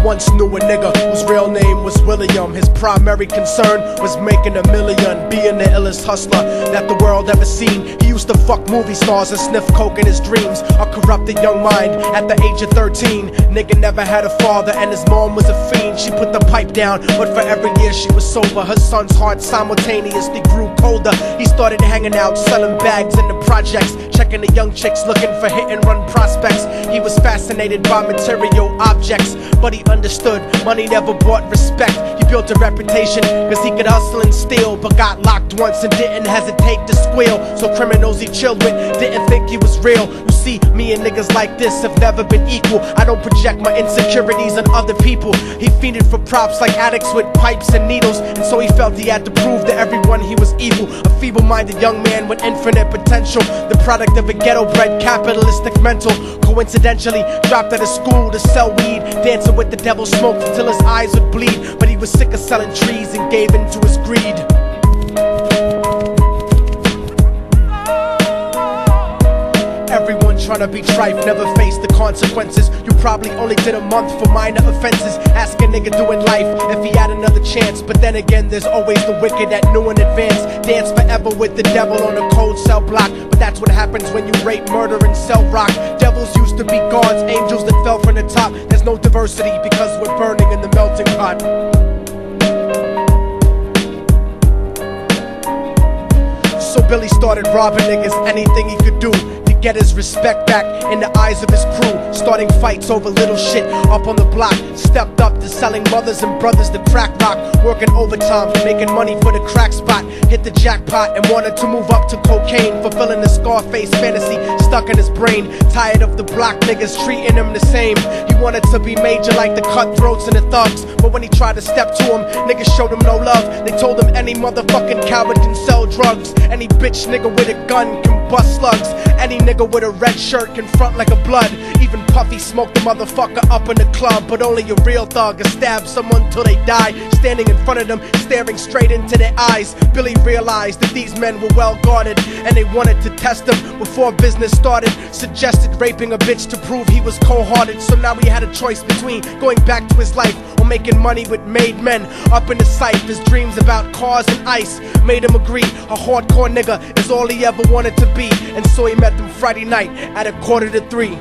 once knew a nigga whose real name was William. His primary concern was making a million, being the illest hustler that the world ever seen. He used to fuck movie stars and sniff coke in his dreams. A corrupted young mind at the age of 13. Nigga never had a father and his mom was a fiend. She put the pipe down, but for every year she was sober, her son's heart simultaneously grew colder. He started hanging out, selling bags in the projects, checking the young chicks looking for hit and run prospects. He was fascinated by material objects, but he understood money never bought respect. He built a reputation cause he could hustle and steal, but got locked once and didn't hesitate to squeal. So criminals he chilled with didn't think he was real. You see, me and niggas like this have never been equal. I don't project my insecurities on other people. He fiended for props like addicts with pipes and needles, and so he felt he had to prove to everyone he was evil. A feeble-minded young man with infinite potential, the product of a ghetto-bred capitalistic mental. Coincidentally dropped out of school to sell weed, dancing with the devil, smoked until his eyes would bleed. But he was sick of selling trees and gave in to his greed. Everyone tryna be trife, never face the consequences. You probably only did a month for minor offenses. Ask a nigga doing life if he had another chance. But then again, there's always the wicked that knew in advance. Dance forever with the devil on a cold cell block. But that's what happens when you rape, murder, and sell rock. Devils used to be gods, angels that fell from the top. There's no diversity because we're burning in the melting pot. So Billy started robbing niggas, anything he could do to get his respect back in the eyes of his crew. Starting fights over little shit up on the block. Stepped up to selling mothers and brothers the crack rock. Working overtime, making money for the crack spot. Hit the jackpot and wanted to move up to cocaine, fulfilling the Scarface fantasy stuck in his brain. Tired of the block niggas treating him the same. He wanted to be major like the cutthroats and the thugs, but when he tried to step to him, niggas showed him no love. They told him any motherfucking coward can sell drugs. Any bitch nigga with a gun can bust slugs. Any nigga with a red shirt can front like a blood. Even Puffy smoked the motherfucker up in the club. But only a real thug can stab someone till they die. Standing in front of them, staring straight into their eyes, Billy realized that these men were well guarded, and they wanted to test him before business started. Suggested raping a bitch to prove he was cold-hearted. So now he had a choice between going back to his life or making money with made men. Up in the sight, his dreams about cars and ice made him agree a hardcore nigga is all he ever wanted to be. And so he met them Friday night at 2:45.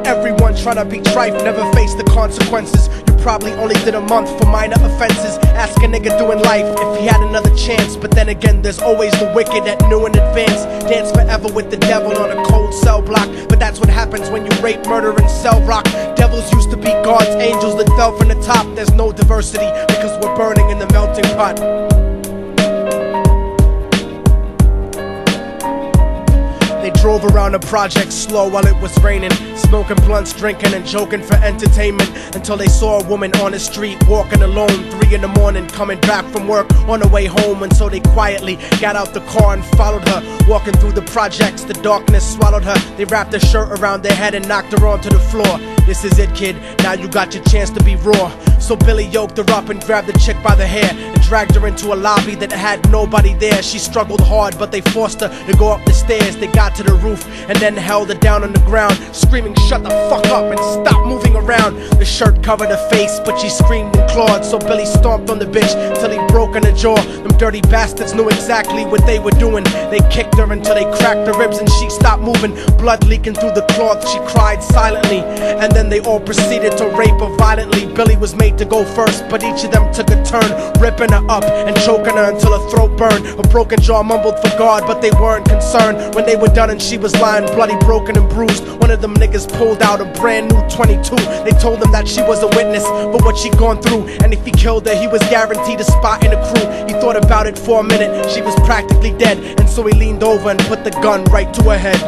Everyone tryna be trife, never face the consequences. You probably only did a month for minor offenses. Ask a nigga doing life if he had another chance. But then again, there's always the wicked that knew in advance. Dance forever with the devil on a cold cell block. But that's what happens when you rape, murder, and sell rock. Devils used to be gods, angels that fell from the top. There's no diversity because we're burning in the melting pot. They drove around the project slow while it was raining, smoking blunts, drinking and joking for entertainment, until they saw a woman on the street walking alone, 3 in the morning, coming back from work on her way home. And so they quietly got out the car and followed her. Walking through the projects, the darkness swallowed her. They wrapped her shirt around their head and knocked her onto the floor. This is it, kid, now you got your chance to be raw. So Billy yoked her up and grabbed the chick by the hair and dragged her into a lobby that had nobody there. She struggled hard, but they forced her to go up the stairs. They got to the roof and then held her down on the ground, screaming, "Shut the fuck up and stop moving around." The shirt covered her face, but she screamed and clawed. So Billy stomped on the bitch till he broke in her jaw. Them dirty bastards knew exactly what they were doing. They kicked her until they cracked her ribs and she stopped moving. Blood leaking through the cloth, she cried silently. And then they all proceeded to rape her violently. Billy was made to go first, but each of them took a turn, ripping her up and choking her until her throat burned. Her broken jaw mumbled for God, but they weren't concerned. When they were done and she was lying bloody, broken and bruised, one of them niggas pulled out a brand new 22. They told him that she was a witness for what she'd gone through, and if he killed her, he was guaranteed a spot in the crew. He thought about it for a minute, she was practically dead, and so he leaned over and put the gun right to her head.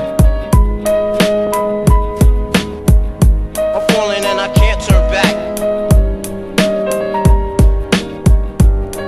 I'm falling and I can't turn back.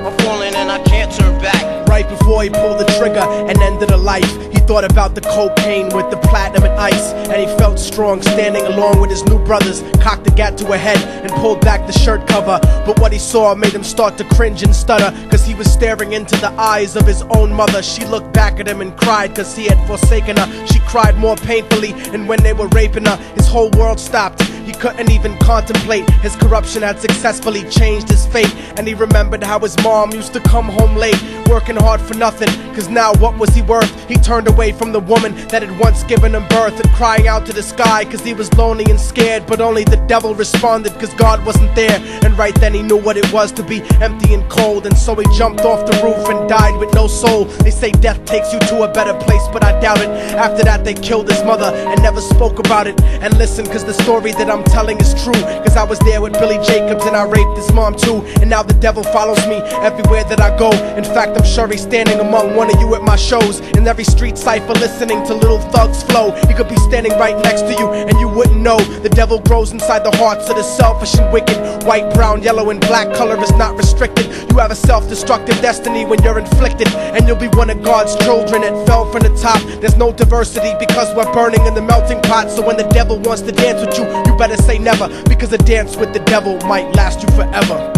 I'm falling and I can't turn back. Right before he pulled the trigger and ended her life, he thought about the cocaine with the platinum and ice, and he felt strong standing along with his new brothers. Cocked the gat to a head and pulled back the shirt cover, but what he saw made him start to cringe and stutter, cause he was staring into the eyes of his own mother. She looked back at him and cried cause he had forsaken her. She cried more painfully, and when they were raping her, his whole world stopped. He couldn't even contemplate. His corruption had successfully changed his fate, and he remembered how his mom used to come home late, working hard for nothing, cause now what was he worth? He turned away from the woman that had once given him birth, and crying out to the sky cause he was lonely and scared, but only the devil responded cause God wasn't there. And right then he knew what it was to be empty and cold, and so he jumped off the roof and died with no soul. They say death takes you to a better place, but I doubt it. After that they killed his mother and never spoke about it. And listen, cause the story that I'm telling is true, cause I was there with Billy Jacobs and I raped his mom too. And now the devil follows me everywhere that I go. In fact, I'm sure he's standing among one of you at my shows, in every street cipher listening to Little Thug's flow. He could be standing right next to you and you wouldn't know. The devil grows inside the hearts of the selfish and wicked. White, brown, yellow and black color is not restricted. You have a self-destructive destiny when you're inflicted, and you'll be one of God's children that fell from the top. There's no diversity because we're burning in the melting pot. So when the devil wants to dance with you, you better say never, because a dance with the devil might last you forever.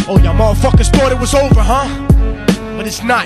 Oh, y'all motherfuckers thought it was over, huh? But it's not.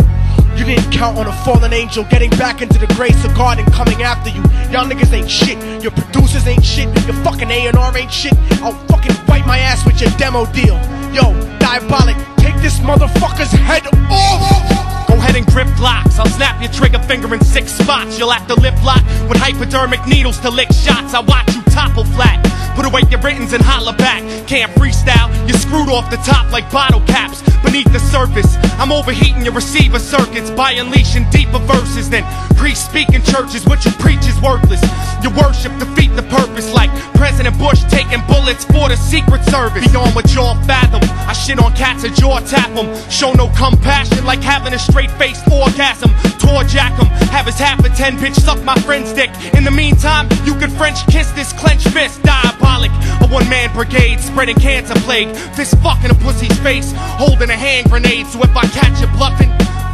You didn't count on a fallen angel getting back into the grace of God and coming after you. Y'all niggas ain't shit. Your producers ain't shit. Your fucking A&R ain't shit. I'll fucking wipe my ass with your demo deal. Yo, Diabolic, take this motherfucker's head off! Go ahead and grip locks. I'll snap your trigger finger in 6 spots. You'll have to lip lock with hypodermic needles to lick shots. I watch you topple flat. Put away your writtens and holler back. Can't freestyle, you're screwed off the top like bottle caps. Beneath the surface, I'm overheating your receiver circuits by unleashing deeper verses than priests speak in churches. What you preach is worthless. Your worship defeat the purpose, like President Bush taking bullets for the Secret Service. Beyond what y'all fathom, I shit on cats and jaw tap them. Show no compassion like having a straight-faced orgasm. Tour jack him, have his half a 10 bitch suck my friend's dick. In the meantime, you can French kiss this clenched fist. Diabolic, a one-man brigade spreading cancer plague. Fist fucking a pussy's face, holding a hand grenade. So if I catch you bluffing,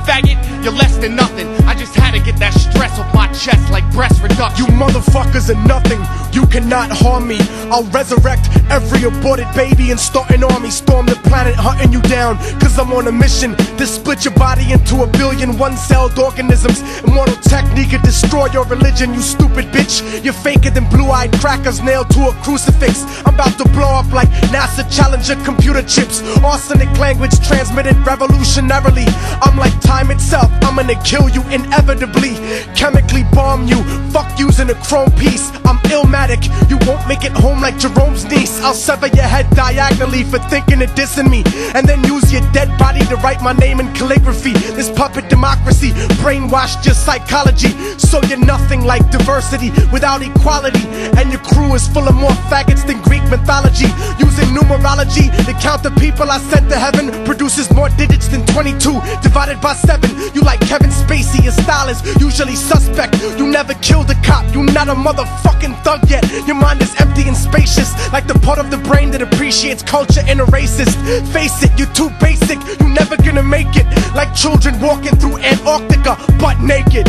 faggot, you're less than nothing. I just had to get that stress off my chest like breast reduction. You motherfuckers are nothing. You cannot harm me. I'll resurrect every aborted baby and start an army. Storm the planet hunting you down, cause I'm on a mission to split your body into 1 billion one-celled organisms. Immortal technique could destroy your religion, you stupid bitch. You're faker than blue-eyed crackers nailed to a crucifix. I'm about to blow up like NASA Challenger computer chips. Arsenic language transmitted revolutionarily. I'm like time itself, I'm gonna kill you inevitably. Chemically bomb you, fuck using a chrome piece. I'm illmatic, you won't make it home like Jerome's niece. I'll sever your head diagonally for thinking of dissing me, and then use your dead body to write my name in calligraphy. This puppet democracy brainwashed your psychology, so you're nothing like diversity without equality. And your crew is full of more faggots than Greek mythology. Using numerology to count the people I sent to heaven produces more digits than 22 divided by 7. You like Kevin Spacey, your style is usually suspect. You never killed a cop, you not a motherfucking thug yet. Your mind is empty and spacious, like the part of the brain that appreciates culture and a racist. Face it, you're too basic, you're never gonna make it. Like children walking through Antarctica butt naked.